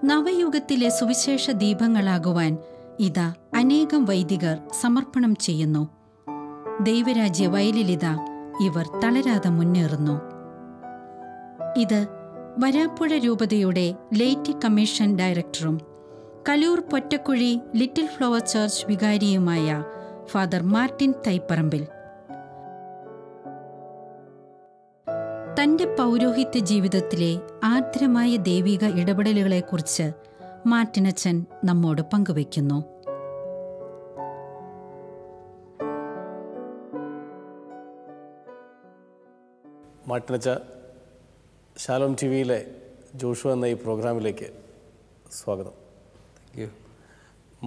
നവയുഗത്തിലെ സുവിശേഷ ദീപങ്ങളാകുവാൻ ഇതാ അനേകം വൈദികർ സമർപ്പണം ചെയ്യുന്നു. ദൈവരാജ്യ വയലിലിതാ ഇവർ തളരാതെ മുന്നേറുന്നു. ഇത് വരാപ്പുഴ രൂപതയുടെ ലേറ്റി കമ്മീഷൻ ഡയറക്ടറും Kaloor Pottakuzhy little flower church വികാരിയുമായ ഫാദർ മാർട്ടിൻ തൈപ്പറമ്പിൽ. തന്റെ പൗരോഹിത്യ ജീവിതത്തിലെ ആർദ്രമായ ദൈവിക ഇടപെടലുകളെക്കുറിച്ച് മാർട്ടിനച്ചൻ നമ്മോട് പങ്കുവയ്ക്കുന്നു. മാർട്ടിനച്ച, ശാലോം ടി വിയിലെ ജോഷു എന്ന ഈ പ്രോഗ്രാമിലേക്ക് സ്വാഗതം. Thank you.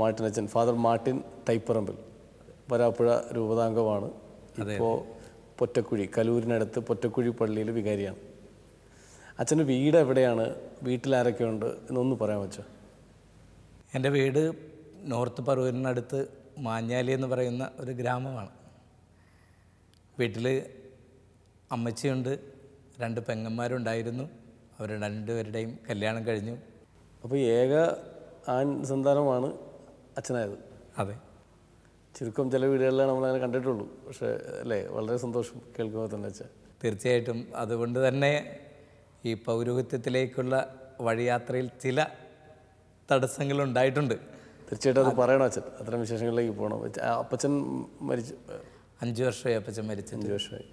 മാർട്ടിനച്ചൻ, ഫാദർ മാർട്ടിൻ തൈപ്പറമ്പിൽ, വരാപ്പുഴ രൂപതാംഗമാണ്. ഇപ്പോൾ പൊറ്റക്കുഴി, കലൂരിനടുത്ത് പൊറ്റക്കുഴി പള്ളിയിൽ വികാരിയാണ്. അച്ഛൻ്റെ വീട് എവിടെയാണ്? വീട്ടിലാരൊക്കെ ഉണ്ട് എന്നൊന്ന് പറയാൻ പറ്റുമോ? എൻ്റെ വീട് നോർത്ത് പറവൂരിനടുത്ത് മാഞ്ഞാലി എന്ന് പറയുന്ന ഒരു ഗ്രാമമാണ്. വീട്ടിൽ അമ്മച്ചിയുണ്ട്, 2 പെങ്ങന്മാരുണ്ടായിരുന്നു. അവർ രണ്ടുപേരുടെയും കല്യാണം കഴിഞ്ഞു. അപ്പോൾ ഏക ആൺ സന്താനമാണ് അച്ഛനായത്. അതെ. ചുരുക്കം ചില വീടുകളിലാണ് നമ്മളങ്ങനെ കണ്ടിട്ടുള്ളൂ. പക്ഷേ അല്ലേ, വളരെ സന്തോഷം കേൾക്കുമ്പോൾ തന്നെ അച്ഛൻ. തീർച്ചയായിട്ടും. അതുകൊണ്ട് തന്നെ ഈ പൗരോഹിത്യത്തിലേക്കുള്ള വഴിയാത്രയിൽ ചില തടസ്സങ്ങളുണ്ടായിട്ടുണ്ട്. തീർച്ചയായിട്ടും അത് പറയണം അച്ഛൻ. അത്തരം വിശേഷങ്ങളിലേക്ക് പോകണം. അപ്പച്ചൻ മരിച്ചു 5 വർഷമായി അപ്പച്ചൻ മരിച്ചു. 5 വർഷമായി.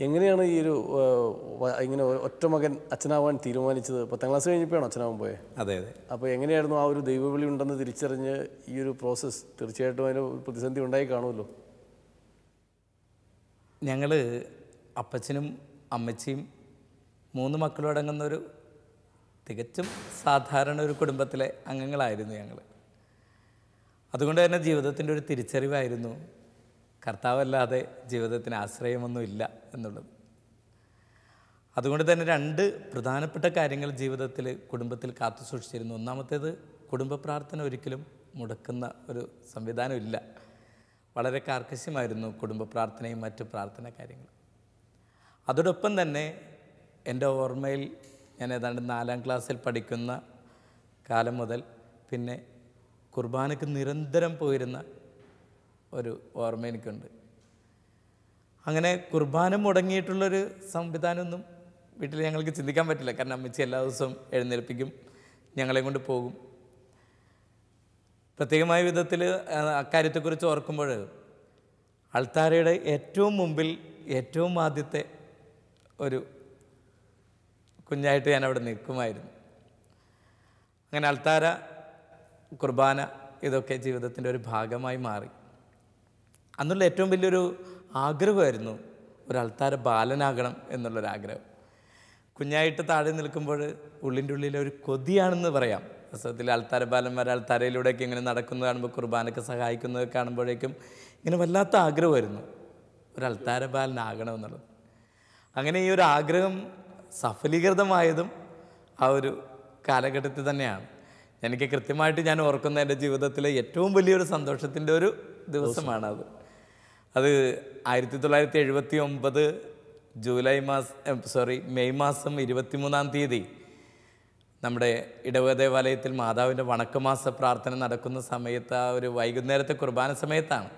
എങ്ങനെയാണ് ഈ ഒരു ഇങ്ങനെ ഒറ്റ മകൻ അച്ഛനാവാൻ തീരുമാനിച്ചത്? 10ാം ക്ലാസ് കഴിഞ്ഞപ്പോഴാണോ അച്ഛനാവാൻ പോയത്? അതെ അതെ. അപ്പോൾ എങ്ങനെയായിരുന്നു ആ ഒരു ദൈവവിളി ഉണ്ടെന്ന് തിരിച്ചറിഞ്ഞ് ഈ ഒരു പ്രോസസ്സ്? തീർച്ചയായിട്ടും അതിന് പ്രതിസന്ധി ഉണ്ടായി കാണുമല്ലോ. ഞങ്ങൾ അപ്പച്ചനും അമ്മച്ചിയും 3 മക്കളോടങ്ങുന്നൊരു തികച്ചും സാധാരണ ഒരു കുടുംബത്തിലെ അംഗങ്ങളായിരുന്നു ഞങ്ങൾ. അതുകൊണ്ട് തന്നെ ജീവിതത്തിൻ്റെ ഒരു തിരിച്ചറിവായിരുന്നു കർത്താവല്ലാതെ ജീവിതത്തിന് ആശ്രയമൊന്നുമില്ല എന്നുള്ളത്. അതുകൊണ്ട് തന്നെ 2 പ്രധാനപ്പെട്ട കാര്യങ്ങൾ ജീവിതത്തിൽ, കുടുംബത്തിൽ കാത്തു സൂക്ഷിച്ചിരുന്നു. ഒന്നാമത്തേത്, കുടുംബ പ്രാർത്ഥന ഒരിക്കലും മുടക്കുന്ന ഒരു സംവിധാനമില്ല. വളരെ കാർക്കശ്യമായിരുന്നു കുടുംബ പ്രാർത്ഥനയും മറ്റ് പ്രാർത്ഥന കാര്യങ്ങളും. അതോടൊപ്പം തന്നെ എൻ്റെ ഓർമ്മയിൽ ഞാൻ ഏതാണ്ട് 4ാം ക്ലാസ്സിൽ പഠിക്കുന്ന കാലം മുതൽ പിന്നെ കുർബാനയ്ക്ക് നിരന്തരം പോയിരുന്ന ഒരു ഓർമ്മ എനിക്കുണ്ട്. അങ്ങനെ കുർബാന മുടങ്ങിയിട്ടുള്ളൊരു സംവിധാനമൊന്നും വീട്ടിൽ ഞങ്ങൾക്ക് ചിന്തിക്കാൻ പറ്റില്ല. കാരണം അമ്മച്ചി എല്ലാ ദിവസവും എഴുന്നേൽപ്പിക്കും, ഞങ്ങളെ കൊണ്ട് പോകും. പ്രത്യേകമായ വിധത്തിൽ അക്കാര്യത്തെക്കുറിച്ച് ഓർക്കുമ്പോൾ അൾത്താരയുടെ ഏറ്റവും മുമ്പിൽ ഏറ്റവും ആദ്യത്തെ ഒരു കുഞ്ഞായിട്ട് ഞാനവിടെ നിൽക്കുമായിരുന്നു. അങ്ങനെ അൾത്താര, കുർബാന ഇതൊക്കെ ജീവിതത്തിൻ്റെ ഒരു ഭാഗമായി മാറി. അന്നുള്ള ഏറ്റവും വലിയൊരു ആഗ്രഹമായിരുന്നു ഒരു അൾത്താര ബാലനാകണം എന്നുള്ളൊരാഗ്രഹം. കുഞ്ഞായിട്ട് താഴെ നിൽക്കുമ്പോൾ ഉള്ളിൻ്റെ ഉള്ളിലെ ഒരു കൊതിയാണെന്ന് പറയാം. വാസ്തവത്തിൽ അൾത്താര ബാലന്മാർ അൾത്താരയിലൂടെയൊക്കെ ഇങ്ങനെ നടക്കുന്നത് കാണുമ്പോൾ, കുർബാനയ്ക്ക് സഹായിക്കുന്നത് കാണുമ്പോഴേക്കും ഇങ്ങനെ വല്ലാത്ത ആഗ്രഹമായിരുന്നു ഒരു അൾത്താര ബാലനാകണമെന്നുള്ളത്. അങ്ങനെ ഈ ഒരു ആഗ്രഹം സഫലീകൃതമായതും ആ ഒരു കാലഘട്ടത്തിൽ തന്നെയാണ്. എനിക്ക് കൃത്യമായിട്ട് ഞാൻ ഓർക്കുന്ന എൻ്റെ ജീവിതത്തിലെ ഏറ്റവും വലിയൊരു സന്തോഷത്തിൻ്റെ ഒരു ദിവസമാണത്. അത് 1979 മെയ് മാസം 23-ാം തീയതി നമ്മുടെ ഇടവക ദേവാലയത്തിൽ മാതാവിൻ്റെ വണക്കമാസ പ്രാർത്ഥന നടക്കുന്ന സമയത്ത്, ആ ഒരു വൈകുന്നേരത്തെ കുർബാന സമയത്താണ്.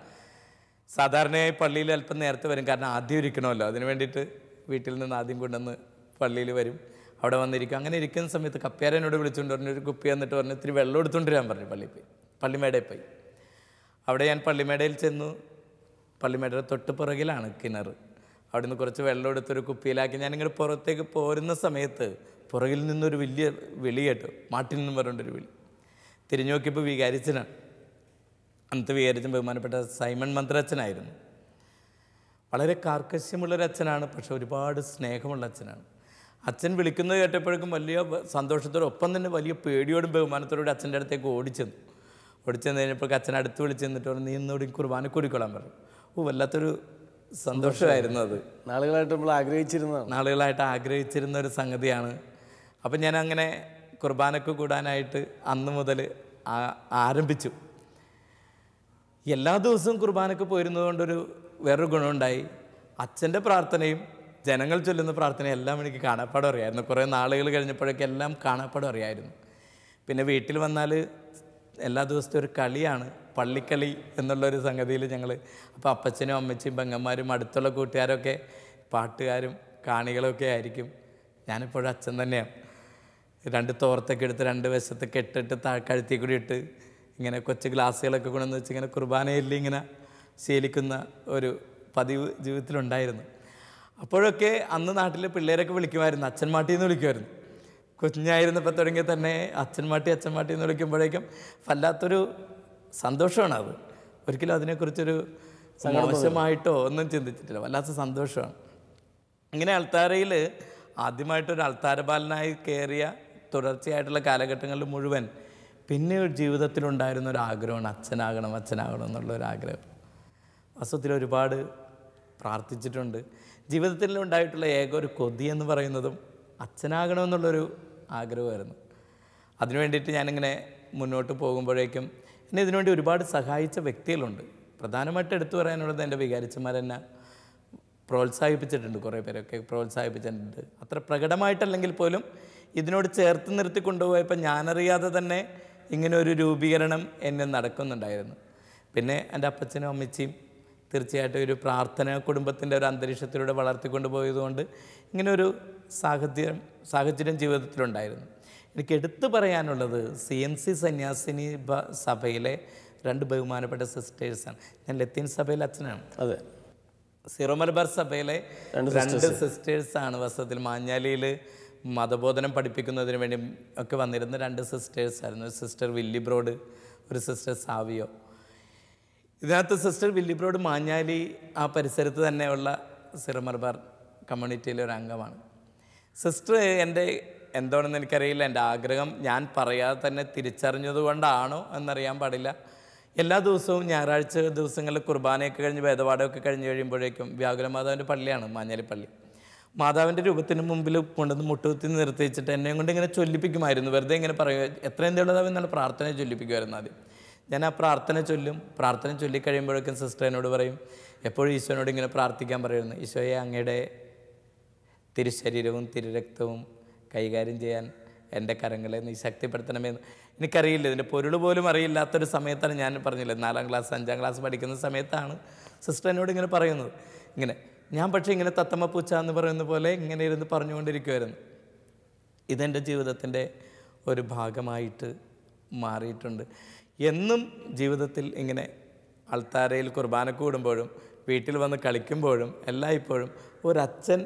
സാധാരണയായി പള്ളിയിൽ അല്പം നേരത്തെ വരും, കാരണം ആദ്യം ഇരിക്കണമല്ലോ. അതിന് വേണ്ടിയിട്ട് വീട്ടിൽ നിന്ന് ആദ്യം കൊണ്ടുവന്ന് പള്ളിയിൽ വരും, അവിടെ വന്നിരിക്കും. അങ്ങനെ ഇരിക്കുന്ന സമയത്ത് കപ്പ്യാരനോട് വിളിച്ചുകൊണ്ട് പറഞ്ഞു, ഒരു കുപ്പി എന്നിട്ട് പറഞ്ഞു, ഇത്തിരി വെള്ളം എടുത്തുകൊണ്ട് വരാൻ പറഞ്ഞു. പള്ളിയിൽ പോയി, പള്ളിമേടയിൽ പോയി. അവിടെ ഞാൻ പള്ളിമേടയിൽ ചെന്നു. പള്ളിമേടയുടെ തൊട്ട് പുറകിലാണ് കിണർ. അവിടെ നിന്ന് കുറച്ച് വെള്ളം എടുത്തൊരു കുപ്പിയിലാക്കി ഞാനിങ്ങനെ പുറത്തേക്ക് പോരുന്ന സമയത്ത് പുറകിൽ നിന്നൊരു വലിയ വിളി കേട്ടു. മാട്ടിൽ നിന്നും പറഞ്ഞൊരു വിളി. തിരിഞ്ഞു നോക്കിയപ്പോൾ വികാരിച്ചനാണ്. അന്നത്തെ വികാരിച്ചൻ ബഹുമാനപ്പെട്ട സൈമൺ മന്ത്രച്ചനായിരുന്നു. വളരെ കാർക്കശ്യമുള്ളൊരച്ഛനാണ്, പക്ഷെ ഒരുപാട് സ്നേഹമുള്ള അച്ഛനാണ്. അച്ഛൻ വിളിക്കുന്നത് കേട്ടപ്പോഴേക്കും വലിയ സന്തോഷത്തോടൊപ്പം തന്നെ വലിയ പേടിയോടും ബഹുമാനത്തോടും അച്ഛൻ്റെ അടുത്തേക്ക് ഓടിച്ചെന്ന് കഴിഞ്ഞപ്പോൾ അച്ഛൻ അടുത്ത് വിളിച്ച് നിന്നിട്ട് പറഞ്ഞു, നീ ഇന്നോട് കുർബാന കൂടിക്കൊള്ളാൻ പറഞ്ഞു. വല്ലാത്തൊരു സന്തോഷമായിരുന്നു അത്. നാളുകളായിട്ട് ആഗ്രഹിച്ചിരുന്ന ഒരു സംഗതിയാണ്. അപ്പം ഞാൻ അങ്ങനെ കുർബാനക്ക് കൂടാനായിട്ട് അന്ന് മുതൽ ആരംഭിച്ചു. എല്ലാ ദിവസവും കുർബാനക്ക് പോയിരുന്നത് കൊണ്ടൊരു വേറൊരു ഗുണമുണ്ടായി. അച്ഛൻ്റെ പ്രാർത്ഥനയും ജനങ്ങൾ ചൊല്ലുന്ന പ്രാർത്ഥന എല്ലാം എനിക്ക് കാണാപ്പാടം അറിയായിരുന്നു. കുറേ നാളുകൾ കഴിഞ്ഞപ്പോഴേക്കും എല്ലാം കാണാപ്പാടം അറിയായിരുന്നു. പിന്നെ വീട്ടിൽ വന്നാൽ എല്ലാ ദിവസത്തെ ഒരു കളിയാണ്, പള്ളിക്കളി എന്നുള്ളൊരു സംഗതിയിൽ ഞങ്ങൾ. അപ്പോൾ അപ്പച്ചനും അമ്മച്ചിയും പെങ്ങന്മാരും അടുത്തുള്ള കൂട്ടുകാരൊക്കെ പാട്ടുകാരും കാണികളൊക്കെ ആയിരിക്കും. ഞാനിപ്പോഴും അച്ഛൻ തന്നെയാണ്. 2 തോർത്തൊക്കെ എടുത്ത് 2 വശത്ത് കെട്ടിട്ട് കഴുത്തി കൂടി ഇട്ട് ഇങ്ങനെ കൊച്ചു ഗ്ലാസ്സുകളൊക്കെ കൊണ്ടുവന്ന് വെച്ച് ഇങ്ങനെ കുർബാനയിൽ ഇങ്ങനെ ശീലിക്കുന്ന ഒരു പതിവ് ജീവിതത്തിലുണ്ടായിരുന്നു. അപ്പോഴൊക്കെ അന്ന് നാട്ടിൽ പിള്ളേരൊക്കെ വിളിക്കുമായിരുന്നു, അച്ഛൻമാട്ടി എന്ന് വിളിക്കുമായിരുന്നു. കുഞ്ഞായിരുന്നപ്പോൾ തുടങ്ങി തന്നെ അച്ഛൻമാട്ടി എന്ന് വിളിക്കുമ്പോഴേക്കും വല്ലാത്തൊരു സന്തോഷമാണ്. അത് ഒരിക്കലും അതിനെക്കുറിച്ചൊരു മോശമായിട്ടോ ഒന്നും ചിന്തിച്ചിട്ടില്ല, വല്ലാത്ത സന്തോഷമാണ്. ഇങ്ങനെ അൾത്താരയിൽ ആദ്യമായിട്ടൊരു അൾത്താരപാലനായി കയറിയ തുടർച്ചയായിട്ടുള്ള കാലഘട്ടങ്ങളിൽ മുഴുവൻ പിന്നെ ജീവിതത്തിലുണ്ടായിരുന്ന ഒരു ആഗ്രഹമാണ് അച്ഛനാകണം എന്നുള്ളൊരാഗ്രഹം. വാസ്തവത്തിൽ ഒരുപാട് പ്രാർത്ഥിച്ചിട്ടുണ്ട്. ജീവിതത്തിൽ ഉണ്ടായിട്ടുള്ള ഏക ഒരു കൊതി എന്ന് പറയുന്നതും അച്ഛനാകണമെന്നുള്ളൊരു ആഗ്രഹമായിരുന്നു. അതിനു വേണ്ടിയിട്ട് ഞാനിങ്ങനെ മുന്നോട്ട് പോകുമ്പോഴേക്കും എന്നെ ഇതിനുവേണ്ടി ഒരുപാട് സഹായിച്ച വ്യക്തികളുണ്ട്. പ്രധാനമായിട്ട് എടുത്തു പറയാനുള്ളത് എൻ്റെ വികാരിച്ചന്മാരെന്നെ പ്രോത്സാഹിപ്പിച്ചിട്ടുണ്ട്. കുറേ പേരൊക്കെ പ്രോത്സാഹിപ്പിച്ചിട്ടുണ്ട്. അത്ര പ്രകടമായിട്ടല്ലെങ്കിൽ പോലും ഇതിനോട് ചേർത്ത് നിർത്തി കൊണ്ടുപോയപ്പോൾ ഞാനറിയാതെ തന്നെ ഇങ്ങനെ ഒരു രൂപീകരണം എന്നെ നടക്കുന്നുണ്ടായിരുന്നു. പിന്നെ എൻ്റെ അപ്പച്ചനും അമ്മച്ചിയും തീർച്ചയായിട്ടും ഒരു പ്രാർത്ഥന കുടുംബത്തിൻ്റെ ഒരു അന്തരീക്ഷത്തിലൂടെ വളർത്തിക്കൊണ്ട് പോയതുകൊണ്ട് ഇങ്ങനെ ഒരു സാഹചര്യം ജീവിതത്തിലുണ്ടായിരുന്നു. എനിക്ക് എടുത്തു പറയാനുള്ളത് CMC സന്യാസിനി സഭയിലെ 2 ബഹുമാനപ്പെട്ട സിസ്റ്റേഴ്സാണ്. ഞാൻ ലത്തീൻ സഭയിലെ അച്ഛനാണ്. അതെ. സീറോ മലബാർ സഭയിലെ 2 സിസ്റ്റേഴ്സാണ്. വസ്തുത്തിൽ മാഞ്ഞാലിയിൽ മതബോധനം പഠിപ്പിക്കുന്നതിന് വേണ്ടി ഒക്കെ വന്നിരുന്ന 2 സിസ്റ്റേഴ്സായിരുന്നു. ഒരു സിസ്റ്റർ വില്ലിബ്രോഡ്, ഒരു സിസ്റ്റർ സാവിയോ. ഇതിനകത്ത് സിസ്റ്റർ വില്ലിബ്രോഡ് മാഞ്ഞാലി ആ പരിസരത്ത് തന്നെയുള്ള സീറോ മലബാർ കമ്മ്യൂണിറ്റിയിലെ ഒരു അംഗമാണ്. സിസ്റ്റർ എൻ്റെ എന്താണെന്ന് എനിക്കറിയില്ല, എൻ്റെ ആഗ്രഹം ഞാൻ പറയാതെ തന്നെ തിരിച്ചറിഞ്ഞതുകൊണ്ടാണോ എന്നറിയാൻ പാടില്ല. എല്ലാ ദിവസവും ഞായറാഴ്ച ദിവസങ്ങളിൽ കുർബാനയൊക്കെ കഴിഞ്ഞ് വേദപാഠമൊക്കെ കഴിഞ്ഞ് കഴിയുമ്പോഴേക്കും വ്യാകുല മാതാവിൻ്റെ പള്ളിയാണ് മാഞ്ഞാലി പള്ളി. മാതാവിൻ്റെ രൂപത്തിന് മുമ്പിൽ കൊണ്ടുവന്ന് മുട്ടുകുത്തി നിർത്തി വെച്ചിട്ട് എന്നെ കൊണ്ട് ഇങ്ങനെ ചൊല്ലിപ്പിക്കുമായിരുന്നു. വെറുതെ ഇങ്ങനെ പറയുക, എത്രയും തെളിതാവ് എന്നുള്ള പ്രാർത്ഥന ചൊല്ലിപ്പിക്കുമായിരുന്നു. ആദ്യം ഞാൻ ആ പ്രാർത്ഥന ചൊല്ലിക്കഴിയുമ്പോഴേക്കും സിസ്റ്റർ എന്നോട് പറയും, എപ്പോഴും ഈശോനോട് ഇങ്ങനെ പ്രാർത്ഥിക്കാൻ പറയുന്നു, ഈശോയെ അങ്ങയുടെ തിരുശരീരവും തിരുരക്തവും കൈകാര്യം ചെയ്യാൻ എൻ്റെ കരങ്ങളെ നീ ശക്തിപ്പെടുത്തണമെന്ന്. എനിക്കറിയില്ല, ഇതിൻ്റെ പൊരുൾ പോലും അറിയില്ലാത്തൊരു സമയത്താണ്, ഞാൻ പറഞ്ഞില്ല 4ാം ക്ലാസ് 5ാം ക്ലാസ് പഠിക്കുന്ന സമയത്താണ് സിസ്റ്റർ എന്നോട് ഇങ്ങനെ പറയുന്നത്. ഇങ്ങനെ ഞാൻ പക്ഷേ ഇങ്ങനെ തത്തമ്മ പൂച്ച എന്ന് പറയുന്ന പോലെ ഇങ്ങനെ ഇരുന്ന് പറഞ്ഞുകൊണ്ടിരിക്കുമായിരുന്നു. ഇതെൻ്റെ ജീവിതത്തിൻ്റെ ഒരു ഭാഗമായിട്ട് മാറിയിട്ടുണ്ട്. എന്നും ജീവിതത്തിൽ ഇങ്ങനെ അൾത്താരയിൽ കുർബാന കൂടുമ്പോഴും വീട്ടിൽ വന്ന് കളിക്കുമ്പോഴും എല്ലായ്പ്പോഴും ഒരച്ഛൻ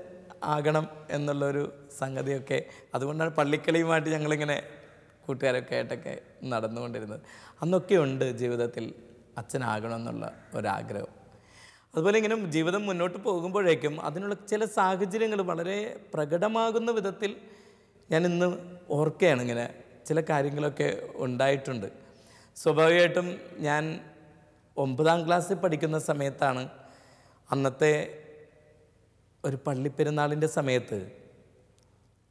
ആകണം എന്നുള്ളൊരു സംഗതിയൊക്കെ, അതുകൊണ്ടാണ് പള്ളിക്കളിയുമായിട്ട് ഞങ്ങളിങ്ങനെ കൂട്ടുകാരൊക്കെ ആയിട്ടൊക്കെ നടന്നുകൊണ്ടിരുന്നത്. അന്നൊക്കെ ഉണ്ട് ജീവിതത്തിൽ അച്ഛനാകണം എന്നുള്ള ഒരാഗ്രഹം. അതുപോലെ ഇങ്ങനെ ജീവിതം മുന്നോട്ട് പോകുമ്പോഴേക്കും അതിനുള്ള ചില സാഹചര്യങ്ങൾ വളരെ പ്രകടമാകുന്ന വിധത്തിൽ ഞാൻ ഇന്ന് ഓർക്കുകയാണ്. ഇങ്ങനെ ചില കാര്യങ്ങളൊക്കെ ഉണ്ടായിട്ടുണ്ട്. സ്വാഭാവികമായിട്ടും ഞാൻ 9ാം ക്ലാസ്സിൽ പഠിക്കുന്ന സമയത്താണ് അന്നത്തെ ഒരു പള്ളിപ്പെരുന്നാളിൻ്റെ സമയത്ത്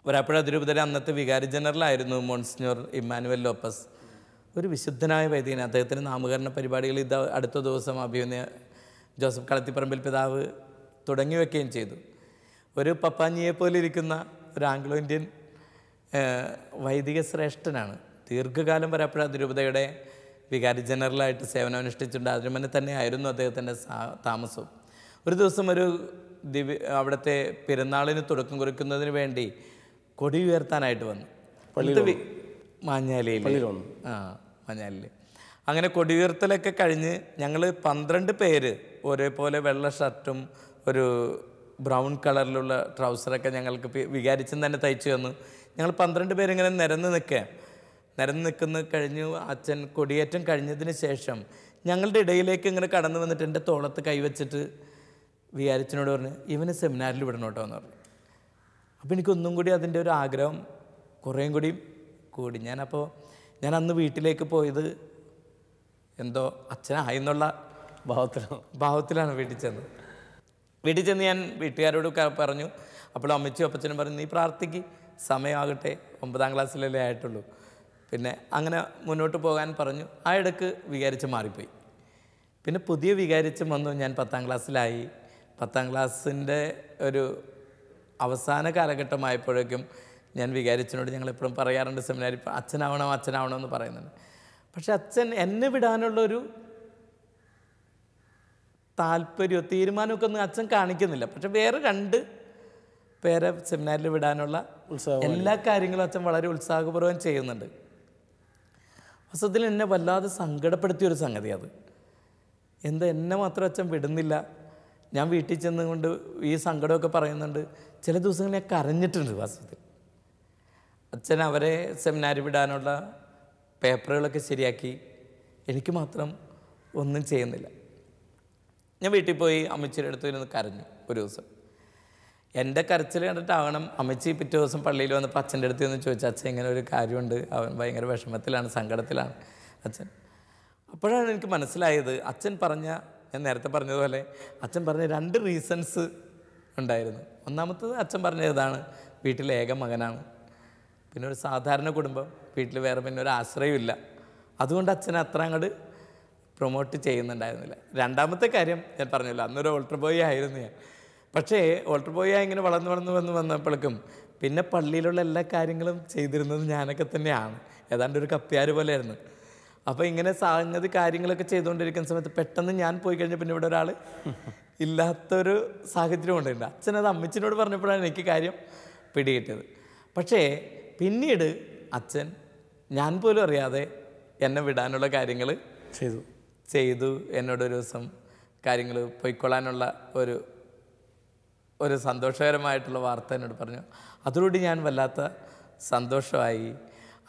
വരാപ്പുഴ അതിരൂപതയുടെ അന്നത്തെ വികാരി ജനറലായിരുന്നു മോൺസിഞ്ഞോർ ഇമ്മാനുവൽ ലോപ്പസ്. ഒരു വിശുദ്ധനായ വൈദികൻ. അദ്ദേഹത്തിൻ്റെ നാമകരണ പരിപാടികൾ അടുത്ത ദിവസം അഭിമന്യ ജോസഫ് കളത്തിപ്പറമ്പിൽ പിതാവ് തുടങ്ങി വയ്ക്കുകയും ചെയ്തു. ഒരു പപ്പാഞ്ഞിയെപ്പോലെ ഇരിക്കുന്ന ഒരു ആംഗ്ലോ ഇന്ത്യൻ വൈദിക ശ്രേഷ്ഠനാണ്. ദീർഘകാലം വരാപ്പുഴ അതിരൂപതയുടെ വികാരി ജനറലായിട്ട് സേവനമനുഷ്ഠിച്ചിട്ടുണ്ട്. അതിന് തന്നെ ആയിരുന്നു അദ്ദേഹത്തിൻ്റെ താമസവും. ഒരു ദിവസം അവിടുത്തെ പെരുന്നാളിന് തുടക്കം കുറിക്കുന്നതിന് വേണ്ടി കൊടി ഉയർത്താനായിട്ട് വന്നു. മാഞ്ഞാലിയിൽ മാഞ്ഞാലിയിൽ അങ്ങനെ കൊടിയുയർത്തലൊക്കെ കഴിഞ്ഞ് ഞങ്ങൾ 12 പേര് ഒരേപോലെ വെള്ള ഷർട്ടും ഒരു ബ്രൗൺ കളറിലുള്ള ട്രൗസറൊക്കെ ഞങ്ങൾക്ക് വികാരിച്ചും തന്നെ തയ്ച്ചു തന്നു. ഞങ്ങൾ 12 പേരിങ്ങനെ നിരന്ന് കഴിഞ്ഞു. അച്ഛൻ കൊടിയേറ്റം കഴിഞ്ഞതിന് ശേഷം ഞങ്ങളുടെ ഇടയിലേക്ക് ഇങ്ങനെ കടന്നു വന്നിട്ട് എൻ്റെ തോളത്ത് കൈവച്ചിട്ട് വികാരിച്ചനോട് പറഞ്ഞു, ഇവന് സെമിനാറിൽ വിടണം കേട്ടോ എന്ന് പറഞ്ഞു. അപ്പോൾ എനിക്കൊന്നും കൂടി അതിൻ്റെ ഒരു ആഗ്രഹം കുറേയും കൂടി. ഞാൻ അന്ന് വീട്ടിലേക്ക് പോയത് എന്തോ അച്ഛനായെന്നുള്ള ഭാവത്തിലാണ് വീട്ടിൽ ചെന്ന് ഞാൻ വീട്ടുകാരോട് പറഞ്ഞു. അപ്പോൾ അമ്മച്ചും അപ്പച്ചനും പറഞ്ഞു, നീ പ്രാർത്ഥിക്ക്, സമയമാകട്ടെ, 9ാം ക്ലാസ്സിലല്ലേ ആയിട്ടുള്ളൂ. പിന്നെ അങ്ങനെ മുന്നോട്ട് പോകാൻ പറഞ്ഞു. ആ ഇടയ്ക്ക് വികാരിച്ചം മാറിപ്പോയി. പിന്നെ പുതിയ വികാരിച്ചം വന്നു. ഞാൻ 10ാം ക്ലാസ്സിലായി. 10ാം ക്ലാസ്സിൻ്റെ ഒരു അവസാന കാലഘട്ടമായപ്പോഴേക്കും ഞാൻ വികാരിച്ചനോട് ഞങ്ങളെപ്പോഴും പറയാറുണ്ട് സെമിനാരി അച്ഛനാവണം എന്ന് പറയുന്നുണ്ട്. പക്ഷെ അച്ഛൻ എന്നെ വിടാനുള്ളൊരു താല്പര്യമോ തീരുമാനമൊക്കെ ഒന്നും അച്ഛൻ കാണിക്കുന്നില്ല. പക്ഷെ വേറെ 2 പേരെ സെമിനാരിൽ വിടാനുള്ള എല്ലാ കാര്യങ്ങളും അച്ഛൻ വളരെ ഉത്സാഹപൂർവ്വം ചെയ്യുന്നുണ്ട്. വാസ്തവത്തിൽ എന്നെ വല്ലാതെ സങ്കടപ്പെടുത്തിയൊരു സംഗതി അത്. എന്നെ മാത്രം അച്ഛൻ വിടുന്നില്ല. ഞാൻ വീട്ടിൽ ചെന്നുകൊണ്ട് ഈ സങ്കടമൊക്കെ പറയുന്നുണ്ട്. ചില ദിവസങ്ങളിൽ ഞാൻ കരഞ്ഞിട്ടുണ്ട്. വാസ്തവത്തിൽ അച്ഛൻ അവരെ സെമിനാരി വിടാനുള്ള പേപ്പറുകളൊക്കെ ശരിയാക്കി, എനിക്ക് മാത്രം ഒന്നും ചെയ്യുന്നില്ല. ഞാൻ വീട്ടിൽ പോയി അമ്മച്ചിയുടെ അടുത്ത് ഇരുന്ന് കരഞ്ഞു ഒരു ദിവസം. എൻ്റെ കരച്ചിൽ കണ്ടിട്ടാവണം അമ്മച്ചി പിറ്റേ ദിവസം പള്ളിയിൽ വന്നപ്പോൾ അച്ഛൻ്റെ അടുത്ത് നിന്ന് ചോദിച്ചു, അച്ഛൻ ഇങ്ങനെ ഒരു കാര്യമുണ്ട്, അവൻ ഭയങ്കര വിഷമത്തിലാണ്, സങ്കടത്തിലാണ് അച്ഛൻ. അപ്പോഴാണ് എനിക്ക് മനസ്സിലായത് അച്ഛൻ ഞാൻ നേരത്തെ പറഞ്ഞതുപോലെ അച്ഛൻ പറഞ്ഞ 2 റീസൺസ് ഉണ്ടായിരുന്നു. ഒന്നാമത്തത് അച്ഛൻ പറഞ്ഞത് ഇതാണ്, വീട്ടിലെ ഏക മകനാണ്, പിന്നെ ഒരു സാധാരണ കുടുംബം, വീട്ടിൽ വേറെ പിന്നെ ഒരു ആശ്രയമില്ല, അതുകൊണ്ട് അച്ഛനെ അത്ര അങ്ങോട്ട് പ്രൊമോട്ട് ചെയ്യുന്നുണ്ടായിരുന്നില്ല. രണ്ടാമത്തെ കാര്യം ഞാൻ പറഞ്ഞല്ലോ, അന്നൊരു ഓൾട്ടർ ബോയ് ആയിരുന്നു ഞാൻ. പക്ഷേ ഓൾട്ടർ ബോയ് ഇങ്ങനെ വന്നപ്പോഴേക്കും പിന്നെ പള്ളിയിലുള്ള എല്ലാ കാര്യങ്ങളും ചെയ്തിരുന്നത് ഞാനൊക്കെ തന്നെയാണ്. ഏതാണ്ട് ഒരു കപ്പ്യാർ പോലെയായിരുന്നു. അപ്പോൾ ഇങ്ങനെ സംഗതി കാര്യങ്ങളൊക്കെ ചെയ്തുകൊണ്ടിരിക്കുന്ന സമയത്ത് പെട്ടെന്ന് ഞാൻ പോയി കഴിഞ്ഞാൽ പിന്നെ ഇവിടെ ഒരാൾ ഇല്ലാത്തൊരു സാഹചര്യം ഉണ്ടായിട്ടുണ്ട്. അച്ഛനത് അമ്മച്ചിനോട് പറഞ്ഞപ്പോഴാണ് എനിക്ക് കാര്യം പിടികിട്ടിയത്. പക്ഷേ പിന്നീട് അച്ഛൻ ഞാൻ പോലും അറിയാതെ എന്നെ വിടാനുള്ള കാര്യങ്ങൾ ചെയ്തു. എന്നോടൊരു ദിവസം കാര്യങ്ങൾ പൊയ്ക്കൊള്ളാനുള്ള ഒരു സന്തോഷകരമായിട്ടുള്ള വാർത്ത എന്നോട് പറഞ്ഞു. അതോടുകൂടി ഞാൻ വല്ലാത്ത സന്തോഷമായി.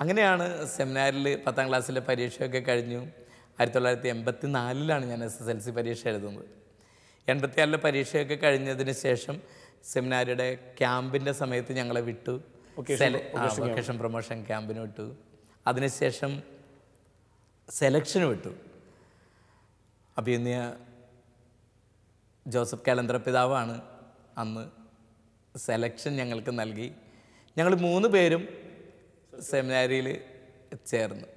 അങ്ങനെയാണ് സെമിനാരിൽ 10ാം ക്ലാസ്സിലെ പരീക്ഷയൊക്കെ കഴിഞ്ഞു. 1984 ഞാൻ SSLC പരീക്ഷ എഴുതുന്നത്. 86 പരീക്ഷയൊക്കെ കഴിഞ്ഞതിന് ശേഷം സെമിനാരിയുടെ ക്യാമ്പിൻ്റെ സമയത്ത് ഞങ്ങളെ വിട്ടു, വൊക്കേഷൻ പ്രൊമോഷൻ ക്യാമ്പിന് വിട്ടു. അതിനുശേഷം സെലക്ഷന് വിട്ടു. അഭിനന്ദ ജോസഫ് കാലന്തറ പിതാവാണ് അന്ന് സെലക്ഷൻ ഞങ്ങൾക്ക് നൽകി. ഞങ്ങൾ 3 പേരും സെമിനാരിയിൽ ചേർന്നു.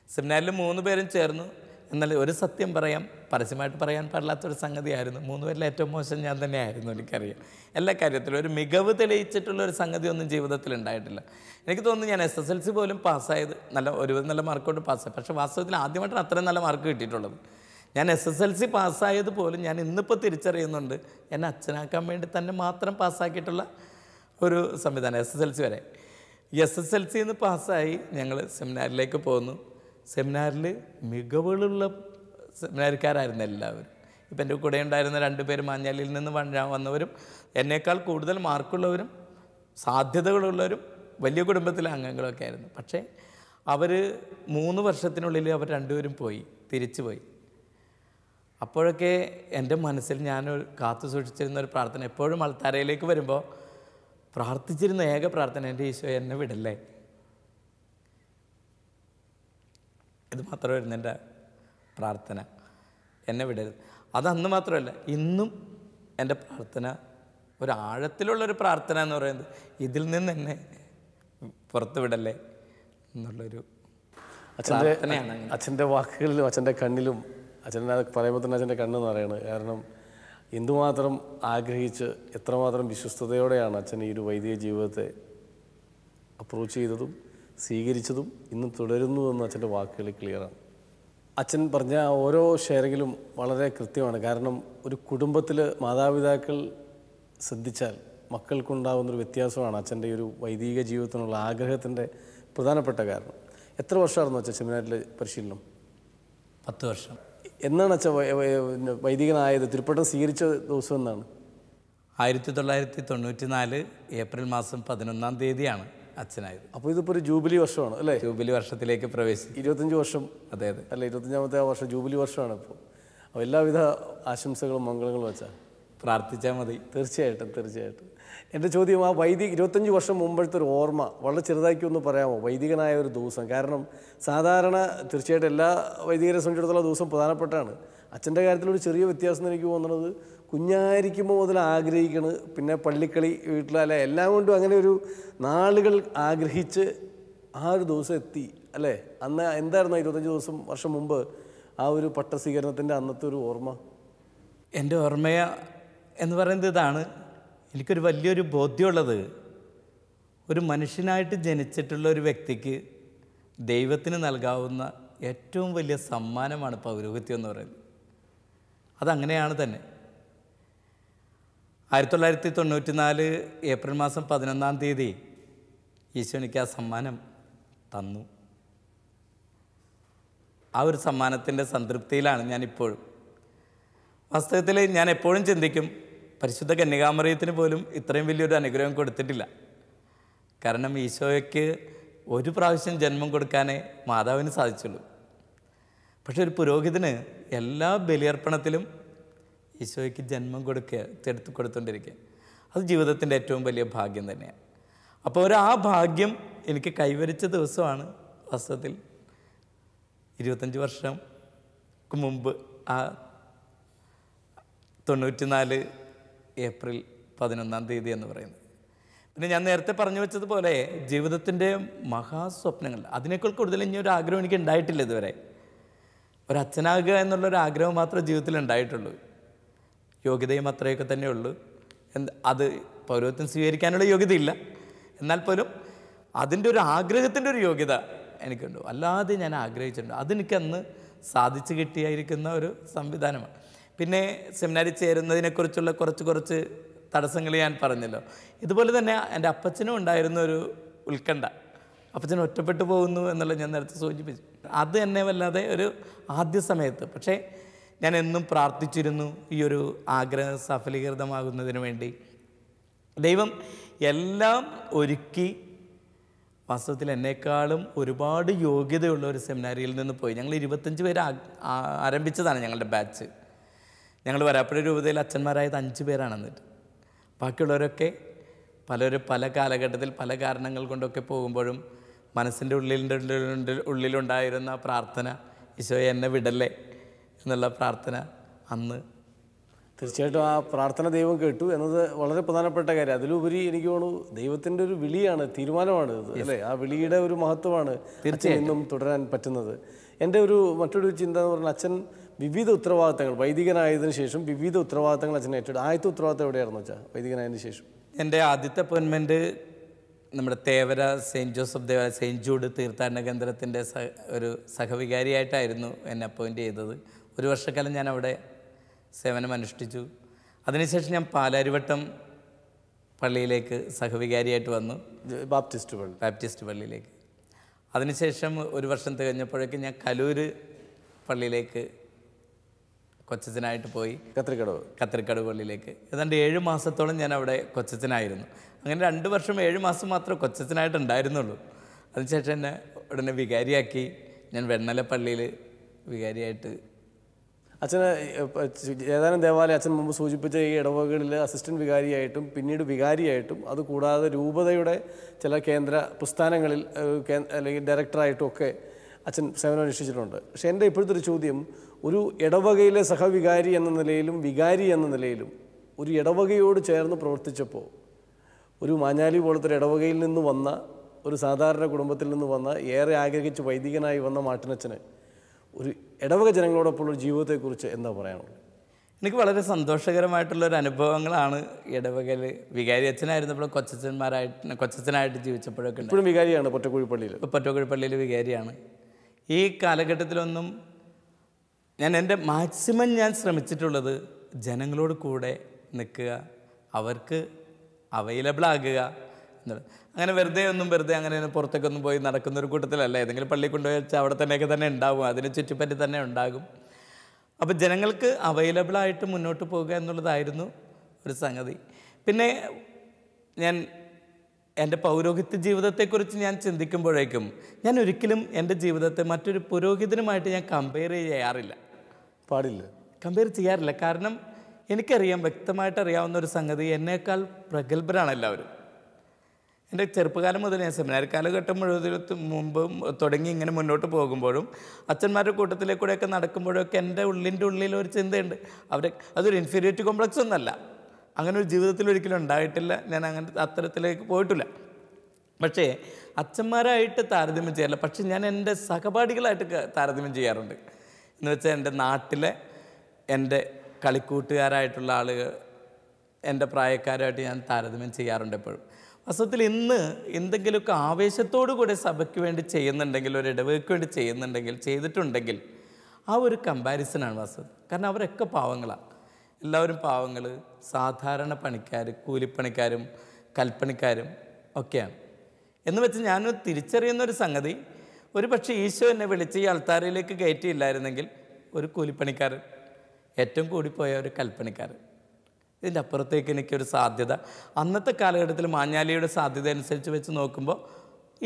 സെമിനാരിൽ 3 പേരും ചേർന്നു. എന്നാൽ ഒരു സത്യം പറയാം, പരസ്യമായിട്ട് പറയാൻ പാടില്ലാത്തൊരു സംഗതിയായിരുന്നു. 3 പേരിൽ ഏറ്റവും മോശം ഞാൻ തന്നെയായിരുന്നു. എനിക്കറിയാം, എല്ലാ കാര്യത്തിലും ഒരു മികവ് തെളിയിച്ചിട്ടുള്ള ഒരു സംഗതി ഒന്നും ജീവിതത്തിൽ ഉണ്ടായിട്ടില്ല. എനിക്ക് തോന്നുന്നു ഞാൻ SSLC പോലും പാസ്സായത് ഒരുവിധം നല്ല മാർക്കോട്ട് പാസ്സായി. പക്ഷേ വാസ്തവത്തിൽ ആദ്യമായിട്ടാണ് അത്രയും നല്ല മാർക്ക് കിട്ടിയിട്ടുള്ളത്. ഞാൻ SSLC പാസ്സായത് പോലും ഞാൻ ഇന്നിപ്പോൾ തിരിച്ചറിയുന്നുണ്ട്, എന്നെ അച്ഛനാക്കാൻ വേണ്ടി തന്നെ മാത്രം പാസ്സാക്കിയിട്ടുള്ള ഒരു സംവിധാനം. SSLC വരെ SSLC പാസ്സായി ഞങ്ങൾ സെമിനാരിലേക്ക് പോന്നു. സെമിനാരിൽ മികവുകളുള്ള സെമിനാരിക്കാരായിരുന്നു എല്ലാവരും. ഇപ്പം എൻ്റെ കൂടെ ഉണ്ടായിരുന്ന 2 പേര് മാഞ്ഞാലിയിൽ നിന്ന് വന്നവരും എന്നേക്കാൾ കൂടുതൽ മാർക്കുള്ളവരും സാധ്യതകളുള്ളവരും വലിയ കുടുംബത്തിലെ അംഗങ്ങളൊക്കെ ആയിരുന്നു. പക്ഷേ അവർ 3 വർഷത്തിനുള്ളിൽ അവർ 2 പേരും തിരിച്ചു പോയി. അപ്പോഴൊക്കെ എൻ്റെ മനസ്സിൽ ഞാൻ കാത്തു സൂക്ഷിച്ചിരുന്ന ഒരു പ്രാർത്ഥന, എപ്പോഴും അൾത്താരയിലേക്ക് വരുമ്പോൾ പ്രാർത്ഥിച്ചിരുന്ന ഏക പ്രാർത്ഥന, എൻ്റെ ഈശോ എന്നെ വിടല്ലേ. ഇത് മാത്രമായിരുന്നു എൻ്റെ പ്രാർത്ഥന, എന്നെ വിടരുത്. അതന്ന് മാത്രമല്ല, ഇന്നും എൻ്റെ പ്രാർത്ഥന ഒരു ആഴത്തിലുള്ളൊരു പ്രാർത്ഥന എന്ന് പറയുന്നത് ഇതിൽ നിന്ന് എന്നെ പുറത്തു വിടല്ലേ എന്നുള്ളൊരു പ്രാർത്ഥനയാണ്. അച്ഛൻ്റെ വാക്കുകളിലും അച്ഛൻ്റെ കണ്ണിലും, അച്ഛൻ പറയുമ്പോൾ തന്നെ അച്ഛൻ്റെ കണ്ണെന്ന് പറയുന്നത്, കാരണം എന്തുമാത്രം ആഗ്രഹിച്ച് എത്രമാത്രം വിശ്വസ്തയോടെയാണ് അച്ഛൻ ഈ ഒരു വൈദിക ജീവിതത്തെ അപ്രോച്ച് ചെയ്തതും സ്വീകരിച്ചതും ഇന്നും തുടരുന്നുവെന്ന് അച്ഛൻ്റെ വാക്കുകളിൽ ക്ലിയറാണ്. അച്ഛൻ പറഞ്ഞ ഓരോ ഷെയറിങ്ങിലും വളരെ കൃത്യമാണ്. കാരണം ഒരു കുടുംബത്തിൽ മാതാപിതാക്കൾ ശ്രദ്ധിച്ചാൽ മക്കൾക്കുണ്ടാകുന്നൊരു വ്യത്യാസമാണ് അച്ഛൻ്റെ ഒരു വൈദിക ജീവിതത്തിനുള്ള ആഗ്രഹത്തിൻ്റെ പ്രധാനപ്പെട്ട കാരണം. എത്ര വർഷമായിരുന്നു അച്ഛൻ സെമിനാരിലെ പരിശീലനം? 10 വർഷം. എന്നാണ് അച്ഛൻ വൈദികനായത്? തിരുപ്പട്ടം സ്വീകരിച്ച ദിവസം എന്നാണ്? 1994 ഏപ്രിൽ മാസം 11-ാം തീയതിയാണ് അച്ഛനായത്. അപ്പോൾ ഇതിപ്പോൾ ഒരു ജൂബിലി വർഷമാണ് അല്ലേ? ജൂബിലി വർഷത്തിലേക്ക് പ്രവേശിച്ചു. 25 വർഷം. അതെ അതെ, അല്ല, 25ാമത്തെ വർഷം ജൂബിലി വർഷമാണ് ഇപ്പോൾ. അപ്പോൾ എല്ലാവിധ ആശംസകളും മംഗളങ്ങളും വെച്ചാൽ പ്രാർത്ഥിച്ചാൽ മതി. തീർച്ചയായിട്ടും. എൻ്റെ ചോദ്യം, ആ 25 വർഷം മുമ്പത്തെ ഒരു ഓർമ്മ വളരെ ചെറുതാക്കി ഒന്ന് പറയാമോ? വൈദികനായ ഒരു ദിവസം. കാരണം സാധാരണ തീർച്ചയായിട്ടും എല്ലാ വൈദികരെ സംബന്ധിച്ചിടത്തോളം ദിവസം പ്രധാനപ്പെട്ടാണ്. അച്ഛൻ്റെ കാര്യത്തിലൊരു ചെറിയ വ്യത്യാസം എനിക്ക് തോന്നുന്നത്, കുഞ്ഞായിരിക്കുമ്പോൾ മുതൽ ആഗ്രഹിക്കണം, പിന്നെ പള്ളിക്കളി വീട്ടിലല്ലേ എല്ലാം കൊണ്ടും അങ്ങനെ ഒരു നാളുകൾ ആഗ്രഹിച്ച് ആ ഒരു ദിവസം എത്തി അല്ലേ? അന്ന് എന്തായിരുന്നു 25 വർഷം മുമ്പ് ആ ഒരു പട്ടസ്വീകരണത്തിൻ്റെ അന്നത്തെ ഒരു ഓർമ്മ? എൻ്റെ ഓർമ്മ എന്ന് പറയുന്നത് ഇതാണ്. എനിക്കൊരു വലിയൊരു ബോധ്യമുള്ളത്, ഒരു മനുഷ്യനായിട്ട് ജനിച്ചിട്ടുള്ള ഒരു വ്യക്തിക്ക് ദൈവത്തിന് നൽകാവുന്ന ഏറ്റവും വലിയ സമ്മാനമാണ് പൗരോഹിത്യം എന്ന് പറയുന്നത്. അതങ്ങനെയാണ് തന്നെ. 1994 ഏപ്രിൽ മാസം 11-ാം തീയതി ഈശോ എനിക്ക് ആ സമ്മാനം തന്നു. ആ ഒരു സമ്മാനത്തിൻ്റെ സംതൃപ്തിയിലാണ് ഞാനിപ്പോഴും. വാസ്തവത്തിൽ ഞാൻ എപ്പോഴും ചിന്തിക്കും, പരിശുദ്ധ കന്യകാമറിയത്തിന് പോലും ഇത്രയും വലിയൊരു അനുഗ്രഹം കൊടുത്തിട്ടില്ല. കാരണം ഈശോയ്ക്ക് ഒരു പ്രാവശ്യം ജന്മം കൊടുക്കാനേ മാതാവിന് സാധിച്ചുള്ളൂ. പക്ഷെ ഒരു പുരോഹിതന് എല്ലാ ബലിയർപ്പണത്തിലും ഈശോയ്ക്ക് ജന്മം എടുത്തു കൊടുത്തുകൊണ്ടിരിക്കുക, അത് ജീവിതത്തിൻ്റെ ഏറ്റവും വലിയ ഭാഗ്യം തന്നെയാണ്. അപ്പോൾ ആ ഭാഗ്യം എനിക്ക് കൈവരിച്ച ദിവസമാണ് വാസ്തവത്തിൽ 25 വർഷങ്ങൾക്ക് മുമ്പ് ആ 94 ഏപ്രിൽ 11-ാം തീയതി എന്ന് പറയുന്നത്. പിന്നെ ഞാൻ നേരത്തെ പറഞ്ഞു വെച്ചതുപോലെ ജീവിതത്തിൻ്റെ മഹാസ്വപ്നങ്ങൾ, അതിനേക്കാൾ കൂടുതൽ ഇനിയൊരു ആഗ്രഹം എനിക്ക് ഉണ്ടായിട്ടില്ല ഇതുവരെ. ഒരച്ഛനാകുക എന്നുള്ളൊരു ആഗ്രഹം മാത്രമേ ജീവിതത്തിൽ ഉണ്ടായിട്ടുള്ളൂ. യോഗ്യതയും അത്രയൊക്കെ തന്നെയുള്ളൂ. അത് പൗരോഹിത്യം സ്വീകരിക്കാനുള്ള യോഗ്യതയില്ല, എന്നാൽ പോലും അതിൻ്റെ ഒരു ആഗ്രഹത്തിൻ്റെ ഒരു യോഗ്യത എനിക്കുണ്ട്. അല്ലാതെ ഞാൻ ആഗ്രഹിച്ചിട്ടുണ്ട്. അതെനിക്കന്ന് സാധിച്ചു കിട്ടിയായിരിക്കുന്ന ഒരു സംവിധാനമാണ്. പിന്നെ സെമിനാരി ചേരുന്നതിനെക്കുറിച്ചുള്ള കുറച്ച് തടസ്സങ്ങൾ ഞാൻ പറഞ്ഞല്ലോ. ഇതുപോലെ തന്നെ എൻ്റെ അപ്പച്ചനും ഉണ്ടായിരുന്ന ഒരു ഉത്കണ്ഠ, അപ്പച്ചൻ ഒറ്റപ്പെട്ടു പോകുന്നു എന്നുള്ളത് ഞാൻ നേരത്തെ സൂചിപ്പിച്ചു. അത് എന്നെ വല്ലാതെ ഒരു ആദ്യ സമയത്ത്, പക്ഷേ ഞാൻ എന്നും പ്രാർത്ഥിച്ചിരുന്നു ഈ ഒരു ആഗ്രഹം സഫലീകൃതമാകുന്നതിന് വേണ്ടി. ദൈവം എല്ലാം ഒരുക്കി. വാസ്തവത്തിൽ എന്നെക്കാളും ഒരുപാട് യോഗ്യതയുള്ള ഒരു സെമിനാരിയിൽ നിന്ന് പോയി. ഞങ്ങൾ 25 പേര് ആരംഭിച്ചതാണ് ഞങ്ങളുടെ ബാച്ച്. ഞങ്ങൾ വരാപ്പുഴ രൂപതയിൽ അച്ഛന്മാരായത് 5 പേരാണ്. എന്നിട്ട് ബാക്കിയുള്ളവരൊക്കെ പലരും പല കാലഘട്ടത്തിൽ പല കാരണങ്ങൾ കൊണ്ടൊക്കെ പോകുമ്പോഴും മനസ്സിൻ്റെ ഉള്ളിലുണ്ടായിരുന്ന പ്രാർത്ഥന, ഈശോയെ എന്നെ വിടല്ലേ എന്നുള്ള പ്രാർത്ഥന അന്ന്. തീർച്ചയായിട്ടും ആ പ്രാർത്ഥന ദൈവം കേട്ടു എന്നത് വളരെ പ്രധാനപ്പെട്ട കാര്യം. അതിലുപരി എനിക്ക് തോന്നുന്നു ദൈവത്തിൻ്റെ ഒരു വിളിയാണ്, തീരുമാനമാണ് ഇത്, അല്ലേ? ആ വിളിയുടെ ഒരു മഹത്വമാണ് തീർച്ചയായും ഇന്നും തുടരാൻ പറ്റുന്നത്. എൻ്റെ മറ്റൊരു ചിന്ത എന്ന് പറഞ്ഞാൽ, അച്ഛൻ വിവിധ ഉത്തരവാദിത്തങ്ങൾ, വൈദികനായതിനു ശേഷം വിവിധ ഉത്തരവാദിത്തങ്ങൾ അച്ഛൻ ഏറ്റെടുത്തു. ആദ്യത്തെ ഉത്തരവാദിത്തം എവിടെയായിരുന്നു വെച്ചാൽ വൈദികനായതിനു ശേഷം? എൻ്റെ ആദ്യത്തെ അപ്പോയിൻമെൻറ്റ് നമ്മുടെ തേവര സെയിൻറ്റ് ജോസഫ് ദേവാലയ സെയിൻറ്റ് ജൂഡ് തീർത്ഥാടന കേന്ദ്രത്തിൻ്റെ ഒരു സഹവികാരിയായിട്ടായിരുന്നു എന്നെ അപ്പോയിൻ്റ് ചെയ്തത്. 1 വർഷക്കാലം ഞാൻ അവിടെ സേവനം അനുഷ്ഠിച്ചു. അതിനുശേഷം ഞാൻ പാലാരിവട്ടം പള്ളിയിലേക്ക് സഹവികാരിയായിട്ട് വന്നു, ബാപ്റ്റിസ്റ്റ് പള്ളിയിലേക്ക്. അതിനുശേഷം 1 വർഷം തികഞ്ഞപ്പോഴേക്കും ഞാൻ കലൂര് പള്ളിയിലേക്ക് കൊച്ചച്ചനായിട്ട് പോയി, കത്രിക്കടവ് പള്ളിയിലേക്ക്. ഏതാണ്ട് 7 മാസത്തോളം ഞാൻ അവിടെ കൊച്ചച്ചനായിരുന്നു. അങ്ങനെ 2 വർഷം 7 മാസം മാത്രമേ കൊച്ചച്ചനായിട്ട് ഉണ്ടായിരുന്നുള്ളൂ. അതിനുശേഷം എന്നെ ഉടനെ വികാരിയാക്കി. ഞാൻ വെണ്ണല പള്ളിയിൽ വികാരിയായിട്ട്. അച്ഛന് ഏതാനും ദേവാലയം അച്ഛൻ മുമ്പ് സൂചിപ്പിച്ച ഈ ഇടവകകളിൽ അസിസ്റ്റൻറ്റ് വികാരിയായിട്ടും പിന്നീട് വികാരിയായിട്ടും, അതുകൂടാതെ രൂപതയുടെ ചില കേന്ദ്ര പ്രസ്ഥാനങ്ങളിൽ അല്ലെങ്കിൽ ഡയറക്ടറായിട്ടും ഒക്കെ അച്ഛൻ സേവനം അനുഷ്ഠിച്ചിട്ടുണ്ട്. പക്ഷേ എൻ്റെ ഇപ്പോഴത്തെ ഒരു ചോദ്യം, ഒരു ഇടവകയിലെ സഹവികാരി എന്ന നിലയിലും വികാരി എന്ന നിലയിലും ഒരു ഇടവകയോട് ചേർന്ന് പ്രവർത്തിച്ചപ്പോൾ, ഒരു മാഞ്ഞാലി പോലത്തെ ഒരു ഇടവകയിൽ നിന്ന് വന്ന ഒരു സാധാരണ കുടുംബത്തിൽ നിന്ന് വന്ന ഏറെ ആഗ്രഹിച്ച് വൈദികനായി വന്ന മാട്ടിനച്ഛന് ഒരു ഇടവക ജനങ്ങളോടൊപ്പമുള്ള ജീവിതത്തെക്കുറിച്ച് എന്താ പറയാനുള്ളത്? എനിക്ക് വളരെ സന്തോഷകരമായിട്ടുള്ളൊരു അനുഭവങ്ങളാണ് ഇടവകയിൽ വികാരി അച്ഛനായിരുന്നപ്പോൾ കൊച്ചച്ഛനായിട്ട് ജീവിച്ചപ്പോഴൊക്കെ. ഇപ്പോഴും വികാരിയാണ് പൊറ്റക്കുഴി പള്ളിയിൽ വികാരിയാണ്. ഈ കാലഘട്ടത്തിലൊന്നും ഞാൻ എൻ്റെ മാക്സിമം ഞാൻ ശ്രമിച്ചിട്ടുള്ളത് ജനങ്ങളോട് കൂടെ നിൽക്കുക, അവർക്ക് അവൈലബിൾ ആകുക എന്നുള്ളത്. അങ്ങനെ വെറുതെ അങ്ങനെ പുറത്തേക്കൊന്നും പോയി നടക്കുന്നൊരു കൂട്ടത്തിലല്ല. ഏതെങ്കിലും പള്ളി കൊണ്ടുപോയി വെച്ചാൽ അവിടെ തന്നെയൊക്കെ തന്നെ ഉണ്ടാകും, അതിന് ചുറ്റിപ്പറ്റി തന്നെ ഉണ്ടാകും. അപ്പോൾ ജനങ്ങൾക്ക് അവൈലബിളായിട്ട് മുന്നോട്ട് പോകുക എന്നുള്ളതായിരുന്നു ഒരു സംഗതി. പിന്നെ ഞാൻ എൻ്റെ പൗരോഹിത്യ ജീവിതത്തെക്കുറിച്ച് ഞാൻ ചിന്തിക്കുമ്പോഴേക്കും ഞാൻ ഒരിക്കലും എൻ്റെ ജീവിതത്തെ മറ്റൊരു പുരോഹിതനുമായിട്ട് ഞാൻ കമ്പയർ ചെയ്യാറില്ല. കാരണം എനിക്കറിയാം, വ്യക്തമായിട്ട് അറിയാവുന്ന ഒരു സംഗതി, എന്നേക്കാൾ പ്രഗത്ഭരാണ് എല്ലാവരും. എൻ്റെ ചെറുപ്പകാലം മുതൽ ഞാൻ സെമിനാരി കാലഘട്ടം മുമ്പ് തുടങ്ങി ഇങ്ങനെ മുന്നോട്ട് പോകുമ്പോഴും അച്ഛന്മാരുടെ കൂട്ടത്തിലേക്കൂടെയൊക്കെ നടക്കുമ്പോഴൊക്കെ എൻ്റെ ഉള്ളിലൊരു ചിന്തയുണ്ട്, അതൊരു ഇൻഫീരിയോറിറ്റി കോംപ്ലക്സ് ഒന്നല്ല. അങ്ങനെ ഒരു ജീവിതത്തിൽ ഒരിക്കലും ഉണ്ടായിട്ടില്ല. ഞാൻ അത്തരത്തിലേക്ക് പോയിട്ടില്ല. പക്ഷേ അച്ഛന്മാരായിട്ട് താരതമ്യം ചെയ്യാറില്ല. പക്ഷേ ഞാൻ എൻ്റെ സഹപാഠികളായിട്ട് താരതമ്യം ചെയ്യാറുണ്ട്. എന്ന് വെച്ചാൽ എൻ്റെ നാട്ടിലെ എൻ്റെ കളിക്കൂട്ടുകാരായിട്ടുള്ള ആളുകൾ, എൻ്റെ പ്രായക്കാരായിട്ട് ഞാൻ താരതമ്യം ചെയ്യാറുണ്ട് എപ്പോഴും. വാസ്തവത്തിൽ ഇന്ന് എന്തെങ്കിലുമൊക്കെ ആവേശത്തോടു കൂടി സഭയ്ക്ക് വേണ്ടി ചെയ്യുന്നുണ്ടെങ്കിൽ, ഒരു ഇടവകയ്ക്ക് വേണ്ടി ചെയ്യുന്നുണ്ടെങ്കിൽ, ചെയ്തിട്ടുണ്ടെങ്കിൽ ആ ഒരു കമ്പാരിസനാണ് വാസ്തവം. കാരണം അവരൊക്കെ പാവങ്ങളാണ്, എല്ലാവരും പാവങ്ങൾ, സാധാരണ പണിക്കാർ, കൂലിപ്പണിക്കാരും കൽപ്പണിക്കാരും ഒക്കെയാണ്. എന്ന് വെച്ച് ഞാൻ തിരിച്ചറിയുന്നൊരു സംഗതി, ഒരു പക്ഷേ ഈശോ എന്നെ വിളിച്ച് ഈ അൾത്താരയിലേക്ക് കയറ്റിയില്ലായിരുന്നെങ്കിൽ ഒരു കൂലിപ്പണിക്കാരൻ, ഏറ്റവും കൂടിപ്പോയ ഒരു കൽപ്പണിക്കാരൻ, ഇതിൻ്റെ അപ്പുറത്തേക്ക് എനിക്കൊരു സാധ്യത അന്നത്തെ കാലഘട്ടത്തിൽ മാഞ്ഞാലിയുടെ സാധ്യത അനുസരിച്ച് വെച്ച് നോക്കുമ്പോൾ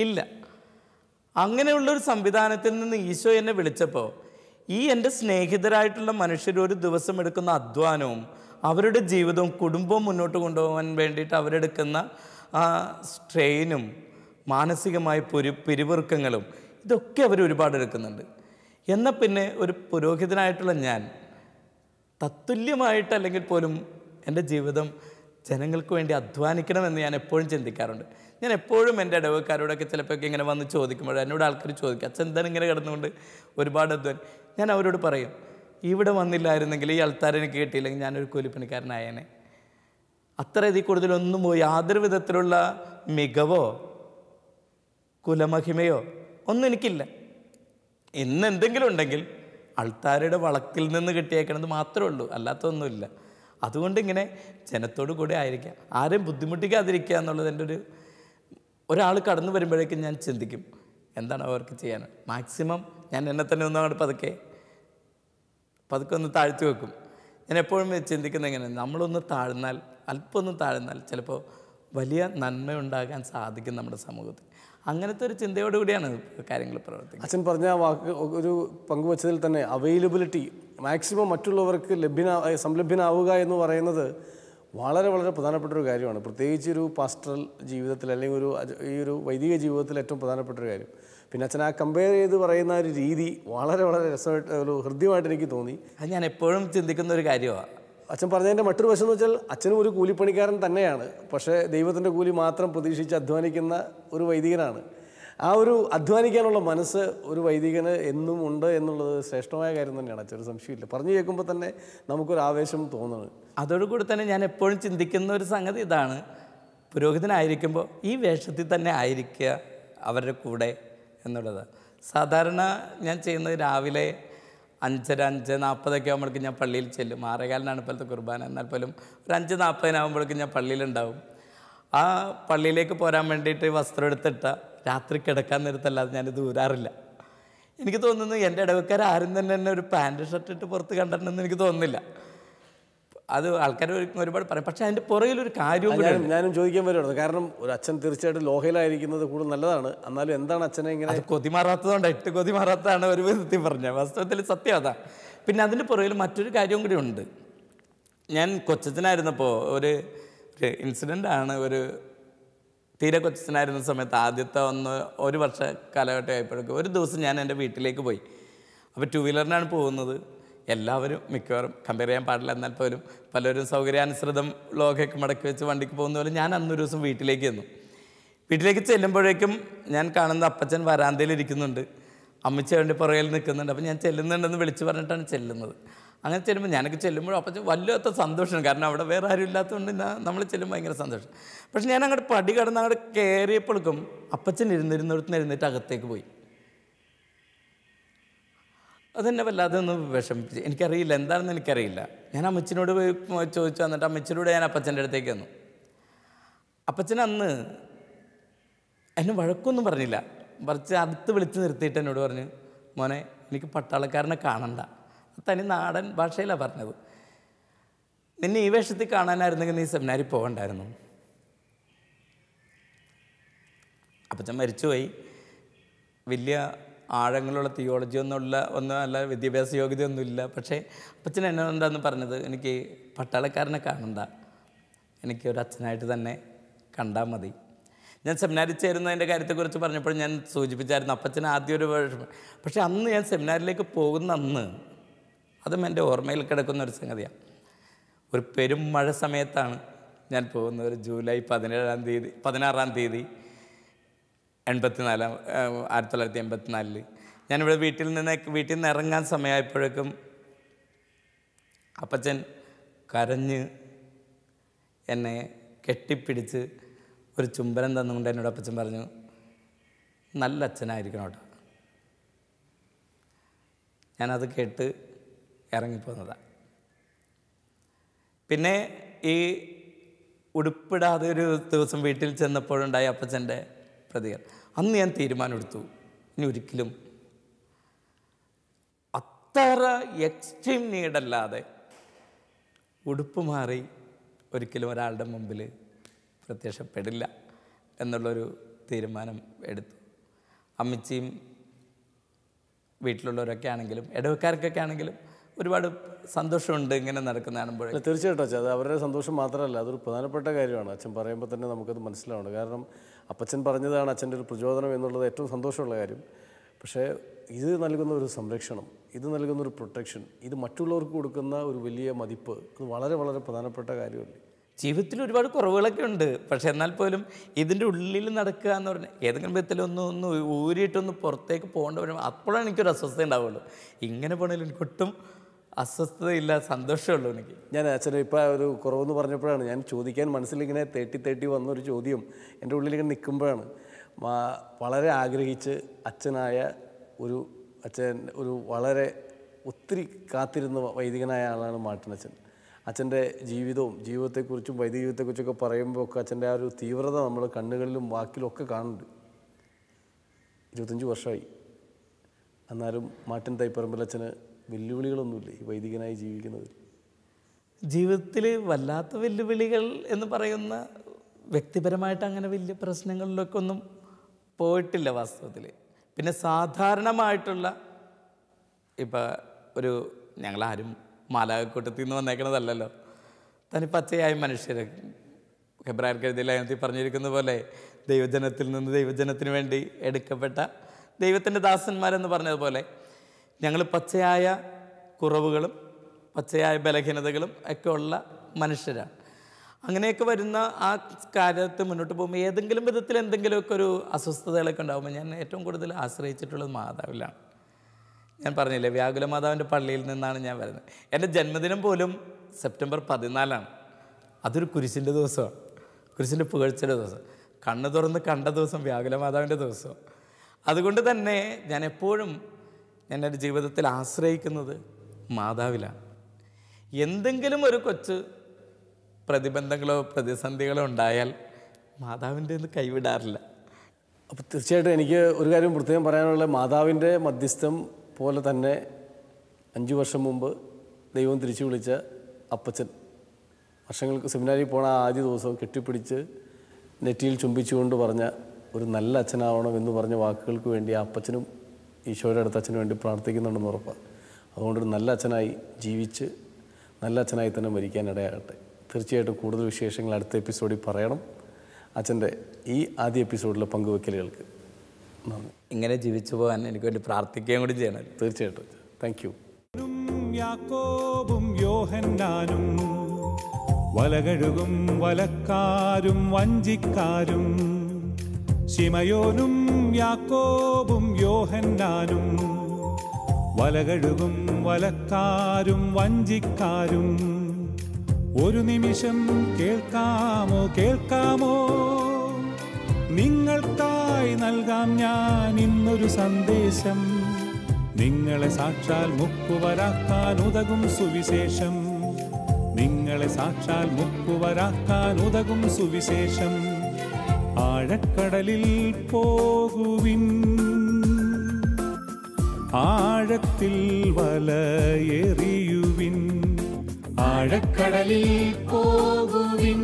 ഇല്ല. അങ്ങനെയുള്ളൊരു സംവിധാനത്തിൽ നിന്ന് ഈശോ എന്നെ വിളിച്ചപ്പോൾ ഈ എൻ്റെ സ്നേഹിതരായിട്ടുള്ള മനുഷ്യർ ഒരു ദിവസം എടുക്കുന്ന അധ്വാനവും അവരുടെ ജീവിതവും കുടുംബവും മുന്നോട്ട് കൊണ്ടുപോകാൻ വേണ്ടിയിട്ട് അവരെടുക്കുന്ന ആ സ്ട്രെയിനും മാനസികമായ പിരിമുറുക്കങ്ങളും ഇതൊക്കെ അവർ ഒരുപാട് എടുക്കുന്നുണ്ട്. എന്നാൽ പിന്നെ ഒരു പുരോഹിതനായിട്ടുള്ള ഞാൻ തത്തുല്യമായിട്ട് അല്ലെങ്കിൽ പോലും എൻ്റെ ജീവിതം ജനങ്ങൾക്ക് വേണ്ടി അധ്വാനിക്കണമെന്ന് ഞാൻ എപ്പോഴും ചിന്തിക്കാറുണ്ട്. ഞാൻ എപ്പോഴും എൻ്റെ ഇടവക്കാരോടൊക്കെ ചിലപ്പോൾ ഇങ്ങനെ വന്ന് ചോദിക്കുമ്പോൾ എന്നോട് ആൾക്കാർ ചോദിക്കും, അച്ഛൻ എന്താണ് ഇങ്ങനെ കിടന്നുകൊണ്ട് ഒരുപാട് അധ്വാനം. ഞാൻ അവരോട് പറയും, ഇവിടെ വന്നില്ലായിരുന്നെങ്കിൽ, ഈ ആൾക്കാർ എനിക്ക് കിട്ടിയില്ലെങ്കിൽ ഞാനൊരു കൂലിപ്പണിക്കാരനായേനെ. അത്ര ഇതിൽ കൂടുതലൊന്നും യാതൊരു വിധത്തിലുള്ള മികവോ കുലമഹിമയോ ഒന്നും എനിക്കില്ല. ഇന്ന് എന്തെങ്കിലും ഉണ്ടെങ്കിൽ ആൾക്കാരുടെ വളക്കിൽ നിന്ന് കിട്ടിയേക്കണത് മാത്രമേ ഉള്ളൂ, അല്ലാത്തൊന്നുമില്ല. അതുകൊണ്ട് ഇങ്ങനെ ജനത്തോടു കൂടെ ആയിരിക്കാം, ആരെയും ബുദ്ധിമുട്ടിക്കാതിരിക്കുക എന്നുള്ളത് എൻ്റെ ഒരാൾ കടന്നു വരുമ്പോഴേക്കും ഞാൻ ചിന്തിക്കും എന്താണ് അവർക്ക് ചെയ്യാൻ. മാക്സിമം ഞാൻ എന്നെ തന്നെ ഒന്നങ്ങോട്ട് പതുക്കെ ഒന്ന് താഴ്ത്തി വെക്കും. ഞാൻ എപ്പോഴും ചിന്തിക്കുന്നത് എങ്ങനെ, നമ്മളൊന്ന് താഴ്ന്നാൽ, അല്പം ഒന്ന് താഴ്ന്നാൽ ചിലപ്പോൾ വലിയ നന്മ ഉണ്ടാകാൻ സാധിക്കും നമ്മുടെ സമൂഹത്തിൽ. അങ്ങനത്തെ ഒരു ചിന്തയോടുകൂടിയാണ് കാര്യങ്ങൾ പ്രവർത്തിക്കുന്നത്. അച്ഛൻ പറഞ്ഞ വാക്ക് ഒരു പങ്കുവച്ചതിൽ തന്നെ അവൈലബിലിറ്റി മാക്സിമം മറ്റുള്ളവർക്ക് സംലഭ്യനാവുക എന്ന് പറയുന്നത് വളരെ വളരെ പ്രധാനപ്പെട്ടൊരു കാര്യമാണ്. പ്രത്യേകിച്ച് ഒരു പാസ്റ്ററൽ ജീവിതത്തിൽ അല്ലെങ്കിൽ ഈ ഒരു വൈദിക ജീവിതത്തിൽ ഏറ്റവും പ്രധാനപ്പെട്ടൊരു കാര്യം. പിന്നെ അച്ഛൻ ആ കമ്പയർ ചെയ്ത് പറയുന്ന ഒരു രീതി വളരെ വളരെ രസമായിട്ട്, ഒരു ഹൃദ്യമായിട്ട് എനിക്ക് തോന്നി. അത് ഞാൻ എപ്പോഴും ചിന്തിക്കുന്ന ഒരു കാര്യമാണ്. അച്ഛൻ പറഞ്ഞതിൻ്റെ മറ്റൊരു വശം എന്ന് വെച്ചാൽ അച്ഛനും ഒരു കൂലിപ്പണിക്കാരൻ തന്നെയാണ്, പക്ഷേ ദൈവത്തിൻ്റെ കൂലി മാത്രം പ്രതീക്ഷിച്ച് അധ്വാനിക്കുന്ന ഒരു വൈദികനാണ്. ആ ഒരു അധ്വാനിക്കാനുള്ള മനസ്സ് ഒരു വൈദികന് എന്നും ഉണ്ട് എന്നുള്ളത് ശ്രേഷ്ഠമായ കാര്യം തന്നെയാണ്. അച്ഛൻ, ഒരു സംശയമില്ല. പറഞ്ഞു കേൾക്കുമ്പോൾ തന്നെ നമുക്കൊരു ആവേശം തോന്നുന്നത്. അതോടുകൂടി തന്നെ ഞാൻ എപ്പോഴും ചിന്തിക്കുന്ന ഒരു സംഗതി ഇതാണ്, പുരോഹിതനായിരിക്കുമ്പോൾ ഈ വേഷത്തിൽ തന്നെ ആയിരിക്കുക അവരുടെ കൂടെ എന്നുള്ളത്. സാധാരണ ഞാൻ ചെയ്യുന്നത് രാവിലെ 5:40 ആകുമ്പോഴേക്കും ഞാൻ പള്ളിയിൽ ചെല്ലും. 6:15 ഇപ്പോഴത്തെ കുർബാന. എന്നാൽ പോലും ഒരു 5:40 ഞാൻ പള്ളിയിലുണ്ടാവും. ആ പള്ളിയിലേക്ക് പോരാൻ വേണ്ടിയിട്ട് വസ്ത്രം എടുത്തിട്ട രാത്രി കിടക്കാൻ നേരത്തല്ലാതെ ഞാനിത് ഊരാറില്ല. എനിക്ക് തോന്നുന്നു എൻ്റെ ഇടവക്കാർ ആരും തന്നെ ഒരു പാൻറ് ഷർട്ട് ഇട്ട് പുറത്ത് കണ്ടിട്ടുണ്ടെന്ന് എനിക്ക് തോന്നുന്നില്ല. അത് ആൾക്കാർ ഒരുപാട് പറയും. പക്ഷേ അതിൻ്റെ പുറകിലൊരു കാര്യവും ഞാനും ചോദിക്കാൻ വരുന്നത്, കാരണം ഒരു അച്ഛൻ തീർച്ചയായിട്ടും ലോഹയിലായിരിക്കുന്നത് കൂടുതൽ നല്ലതാണ്. എന്നാലും എന്താണ് അച്ഛനെ ഇങ്ങനെ കൊതി മാറാത്തതുകൊണ്ട് 8 കൊതി മാറാത്തതാണ് ഒരു വിധത്തിൽ പറഞ്ഞത്. വാസ്തവത്തിൽ സത്യം അതാണ്. പിന്നെ അതിൻ്റെ പുറകിൽ മറ്റൊരു കാര്യവും കൂടി ഉണ്ട്. ഞാൻ കൊച്ചച്ഛനായിരുന്നപ്പോൾ ഒരു ഇൻസിഡൻ്റാണ്. തീരെ കൊച്ചച്ഛനായിരുന്ന സമയത്ത് ആദ്യത്തെ ഒരു വർഷ കാലഘട്ടം ആയപ്പോഴേക്കും ഒരു ദിവസം ഞാൻ എൻ്റെ വീട്ടിലേക്ക് പോയി. അപ്പോൾ 2 വീലറിനാണ് പോകുന്നത്. എല്ലാവരും മിക്കവാറും കമ്പയർ ചെയ്യാൻ പാടില്ല, എന്നാൽ പോലും പലരും സൗകര്യാനുസൃതം ലോകയൊക്കെ മടക്കി വെച്ച് വണ്ടിക്ക് പോകുന്ന പോലെ ഞാൻ അന്നൊരു ദിവസം വീട്ടിലേക്ക് ചെന്നു. വീട്ടിലേക്ക് ചെല്ലുമ്പോഴേക്കും ഞാൻ കാണുന്ന അപ്പച്ചൻ വരാന്തയിൽ ഇരിക്കുന്നുണ്ട്, അമ്മച്ചി വേണ്ടി പുറകിൽ നിൽക്കുന്നുണ്ട്. അപ്പോൾ ഞാൻ ചെല്ലുന്നുണ്ടെന്ന് വിളിച്ച് പറഞ്ഞിട്ടാണ് ചെല്ലുന്നത്. അങ്ങനെ ചെല്ലുമ്പോൾ ഞാനൊക്കെ ചെല്ലുമ്പോൾ അപ്പച്ചൻ വല്ലാത്ത സന്തോഷമാണ്. കാരണം അവിടെ വേറെ ആരും ഇല്ലാത്തതുകൊണ്ട് നമ്മൾ ചെല്ലുമ്പോൾ ഭയങ്കര സന്തോഷം. പക്ഷെ ഞാൻ അങ്ങോട്ട് പടി കടന്ന് അങ്ങോട്ട് കയറിയപ്പോഴേക്കും അപ്പച്ചൻ ഇരുന്നിരുന്നിടത്ത് എഴുന്നേറ്റ് അകത്തേക്ക് പോയി. അതെന്നെ വല്ലാതെ ഒന്ന് വിഷമിപ്പിച്ച്. എനിക്കറിയില്ല എന്താണെന്ന് എനിക്കറിയില്ല. ഞാൻ അമ്മച്ചിനോട് പോയി ചോദിച്ചു. എന്നിട്ട് അമ്മച്ചിനോട് ഞാൻ അപ്പച്ചൻ്റെ അടുത്തേക്ക് വന്നു. അപ്പച്ചൻ അന്ന് എന്നെ വഴക്കൊന്നും പറഞ്ഞില്ല, മറിച്ച് അടുത്ത് വിളിച്ച് നിർത്തിയിട്ട് എന്നോട് പറഞ്ഞു, മോനെ എനിക്ക് പട്ടാളക്കാരനെ കാണണ്ട. തനി നാടൻ ഭാഷയിലാണ് പറഞ്ഞത്. നിന്നെ ഈ വേഷത്തിൽ കാണാനായിരുന്നെങ്കിൽ നീ സെമിനാരിൽ പോകണ്ടായിരുന്നു. അപ്പച്ചൻ മരിച്ചുപോയി. വലിയ ആഴങ്ങളുള്ള തിയോളജി ഒന്നും അല്ല, വിദ്യാഭ്യാസ യോഗ്യതയൊന്നുമില്ല. പക്ഷേ അപ്പച്ചൻ എന്നോടെന്താന്ന് പറഞ്ഞത്, എനിക്ക് പട്ടാളക്കാരനെ കാണണ്ട, എനിക്ക് ഒരു അച്ഛനായിട്ട് തന്നെ കണ്ടാൽ മതി. ഞാൻ സെമിനാരിൽ ചേരുന്നതിൻ്റെ കാര്യത്തെക്കുറിച്ച് പറഞ്ഞപ്പോൾ ഞാൻ സൂചിപ്പിച്ചായിരുന്നു അപ്പച്ചന് ആദ്യം ഒരു വിഷമം. പക്ഷേ അന്ന് ഞാൻ സെമിനാരിലേക്ക് പോകുന്ന അന്ന് അതും എൻ്റെ ഓർമ്മയിൽ കിടക്കുന്ന ഒരു സംഗതിയാണ്. ഒരു പെരും മഴ സമയത്താണ് ഞാൻ പോകുന്നത്. ഒരു ജൂലൈ 16-ാം തീയതി 1984 ഞാനിവിടെ വീട്ടിൽ നിന്ന് ഇറങ്ങാൻ സമയമായപ്പോഴേക്കും അപ്പച്ചൻ കരഞ്ഞ് എന്നെ കെട്ടിപ്പിടിച്ച് ഒരു ചുംബനം തന്നുകൊണ്ട് എന്നോട് അപ്പച്ചൻ പറഞ്ഞു, നല്ല അച്ഛനായിരിക്കണം കേട്ടോ. ഞാനത് കേട്ട് ഇറങ്ങിപ്പോന്നതാണ്. പിന്നെ ഈ ഉടുപ്പിടാതെ ഒരു ദിവസം വീട്ടിൽ ചെന്നപ്പോഴുണ്ടായ അപ്പച്ചൻ്റെ പ്രതികരണം, അന്ന് ഞാൻ തീരുമാനമെടുത്തു, ഇനി ഒരിക്കലും അത്ര എക്സ്ട്രീം നീഡല്ലാതെ ഉടുപ്പ് മാറി ഒരിക്കലും ഒരാളുടെ മുമ്പിൽ പ്രത്യക്ഷപ്പെടില്ല എന്നുള്ളൊരു തീരുമാനം എടുത്തു. അമ്മച്ചിയും വീട്ടിലുള്ളവരൊക്കെ ആണെങ്കിലും ഇടവക്കാർക്കൊക്കെ ആണെങ്കിലും ഒരുപാട് സന്തോഷമുണ്ട് ഇങ്ങനെ നടക്കുന്ന കാണുമ്പോൾ. തീർച്ചയായിട്ടും അച്ഛൻ, അത് അവരുടെ സന്തോഷം മാത്രമല്ല, അതൊരു പ്രധാനപ്പെട്ട കാര്യമാണ്. അച്ഛൻ പറയുമ്പോൾ തന്നെ നമുക്കത് മനസ്സിലാവുന്നത്. കാരണം അപ്പച്ചൻ പറഞ്ഞതാണ് അച്ഛൻ്റെ ഒരു പ്രചോദനം എന്നുള്ളത് ഏറ്റവും സന്തോഷമുള്ള കാര്യം. പക്ഷേ ഇത് നൽകുന്ന ഒരു സംരക്ഷണം, ഇത് നൽകുന്ന ഒരു പ്രൊട്ടക്ഷൻ, ഇത് മറ്റുള്ളവർക്ക് കൊടുക്കുന്ന ഒരു വലിയ മതിപ്പ്, അത് വളരെ വളരെ പ്രധാനപ്പെട്ട കാര്യമല്ലേ. ജീവിതത്തിൽ ഒരുപാട് കുറവുകളൊക്കെ ഉണ്ട്. പക്ഷെ എന്നാൽ പോലും ഇതിൻ്റെ ഉള്ളിൽ നടക്കുക എന്ന് പറഞ്ഞാൽ ഏതെങ്കിലും വിധത്തിൽ ഒന്ന് ഊരിയിട്ടൊന്ന് പുറത്തേക്ക് പോകേണ്ട വരുമ്പോൾ അപ്പോഴാണ് എനിക്കൊരു അസ്വസ്ഥത ഉണ്ടാവുള്ളൂ. ഇങ്ങനെ പോകണമെങ്കിൽ എനിക്കൊട്ടും അസ്വസ്ഥതയില്ല, സന്തോഷമുള്ളൂ എനിക്ക്. ഞാൻ അച്ഛനെ ഇപ്പോൾ ഒരു കുറവെന്ന് പറഞ്ഞപ്പോഴാണ് ഞാൻ ചോദിക്കാൻ മനസ്സിലിങ്ങനെ തേട്ടി വന്നൊരു ചോദ്യം എൻ്റെ ഉള്ളിലിങ്ങനെ നിൽക്കുമ്പോഴാണ് വളരെ ആഗ്രഹിച്ച് അച്ഛൻ ഒരു വളരെ ഒത്തിരി കാത്തിരുന്ന വൈദികനായ ആളാണ് മാർട്ടിനച്ഛൻ. അച്ഛൻ്റെ ജീവിതത്തെക്കുറിച്ചും വൈദിക ജീവിതത്തെക്കുറിച്ചൊക്കെ പറയുമ്പോൾ ഒക്കെ അച്ഛൻ്റെ ആ ഒരു തീവ്രത നമ്മൾ കണ്ണുകളിലും വാക്കിലും ഒക്കെ കാണുന്നുണ്ട്. 25 വർഷമായി. എന്നാലും മാർട്ടിൻ തൈപ്പറമ്പിലച്ഛന് വെല്ലുവിളികളൊന്നുമില്ല ഈ വൈദികനായി ജീവിക്കുന്നതിൽ. ജീവിതത്തിൽ വല്ലാത്ത വെല്ലുവിളികൾ എന്ന് പറയുന്ന വ്യക്തിപരമായിട്ട് അങ്ങനെ വലിയ പ്രശ്നങ്ങളിലൊക്കെ ഒന്നും പോയിട്ടില്ല വാസ്തവത്തിൽ. പിന്നെ സാധാരണമായിട്ടുള്ള ഇപ്പം ഞങ്ങളാരും മാലാകൂട്ടത്തിൽ നിന്ന് വന്നേക്കണതല്ലല്ലോ, തനി പച്ചയായ മനുഷ്യർ. ഹെബ്രായർക്ക് എഴുതിയ ലേഖനത്തിൽ പറഞ്ഞിരിക്കുന്ന പോലെ ദൈവജനത്തിൽ നിന്ന് ദൈവജനത്തിന് വേണ്ടി എടുക്കപ്പെട്ട ദൈവത്തിൻ്റെ ദാസന്മാരെന്ന് പറഞ്ഞതുപോലെ ഞങ്ങൾ പച്ചയായ കുറവുകളും പച്ചയായ ബലഹീനതകളും ഒക്കെ ഉള്ള മനുഷ്യരാണ്. അങ്ങനെയൊക്കെ വരുന്ന ആ കാര്യത്തിൽ മുന്നോട്ട് പോകുമ്പോൾ ഏതെങ്കിലും വിധത്തിൽ എന്തെങ്കിലുമൊക്കെ ഒരു അസ്വസ്ഥതകളൊക്കെ ഉണ്ടാകുമ്പോൾ ഞാൻ ഏറ്റവും കൂടുതൽ ആശ്രയിച്ചിട്ടുള്ളത് മാതാവിലാണ്. ഞാൻ പറഞ്ഞില്ലേ, വ്യാകുല മാതാവിൻ്റെ പള്ളിയിൽ നിന്നാണ് ഞാൻ വരുന്നത്. എൻ്റെ ജന്മദിനം പോലും സെപ്റ്റംബർ 14 അതൊരു കുരിശിൻ്റെ ദിവസമാണ്, കുരിശിൻ്റെ പുകഴ്ചയുടെ ദിവസം. കണ്ണ് തുറന്ന് കണ്ട ദിവസം വ്യാകുല മാതാവിൻ്റെ ദിവസം. അതുകൊണ്ട് തന്നെ ഞാൻ എപ്പോഴും എൻ്റെ ജീവിതത്തിൽ ആശ്രയിക്കുന്നത് മാതാവിലാണ്. എന്തെങ്കിലും ഒരു കൊച്ച് പ്രതിബന്ധങ്ങളോ പ്രതിസന്ധികളോ ഉണ്ടായാൽ മാതാവിൻ്റെ ഒന്ന് കൈവിടാറില്ല. അപ്പോൾ തീർച്ചയായിട്ടും എനിക്ക് ഒരു കാര്യം പ്രത്യേകം പറയാനുള്ള, മാതാവിൻ്റെ മധ്യസ്ഥം പോലെ തന്നെ 5 വർഷം മുമ്പ് ദൈവം തിരിച്ചു വിളിച്ച അപ്പച്ചൻ, വർഷങ്ങൾക്ക് സെമിനാരിൽ പോണ ആദ്യ ദിവസം കെട്ടിപ്പിടിച്ച് നെറ്റിയിൽ ചുംബിച്ചുകൊണ്ട് പറഞ്ഞ ഒരു നല്ല അച്ഛനാവണം എന്ന് പറഞ്ഞ വാക്കുകൾക്ക് വേണ്ടി ആ അപ്പച്ചനും ഈശോയുടെ അടുത്ത അച്ഛന് വേണ്ടി പ്രാർത്ഥിക്കുന്നുണ്ടെന്ന് ഉറപ്പാണ്. അതുകൊണ്ടൊരു നല്ല അച്ഛനായി ജീവിച്ച് നല്ല അച്ഛനായി തന്നെ മരിക്കാനിടയാകട്ടെ. തീർച്ചയായിട്ടും കൂടുതൽ വിശേഷങ്ങൾ അടുത്ത എപ്പിസോഡിൽ പറയണം. അച്ഛൻ്റെ ഈ ആദ്യ എപ്പിസോഡിലെ പങ്കുവെക്കലുകൾക്ക് നന്ദി. ഇങ്ങനെ ജീവിച്ചു പോകാൻ എനിക്ക് വേണ്ടി പ്രാർത്ഥിക്കുകയും കൂടി ചെയ്യണം. തീർച്ചയായിട്ടും. Thank you. യാക്കോബും യോഹന്നാനും വലകഴുകും വലക്കാരും വഞ്ചിക്കാരും, ശിമയോനും യാക്കോബും യോഹന്നാനും വലകഴുകും വലക്കാരും വഞ്ചിക്കാരും, ഒരു നിമിഷം കേൾക്കാമോ നിങ്ങൾക്കായി നൽകാം ഞാൻ ഇന്നൊരു സന്ദേശം. നിങ്ങളെ സാക്ഷാൽ മുക്കുവരാക്കാൻ ഉതകും സുവിശേഷം. നിങ്ങളെ സാക്ഷാൽ മുക്കുവരാക്കാൻ ഉതകും സുവിശേഷം. ആഴക്കടലിൽ പോകുവിൻ, ആഴത്തിൽ വലയെറിയുവിൻ. ആഴക്കടലിൽ പോകുവിൻ.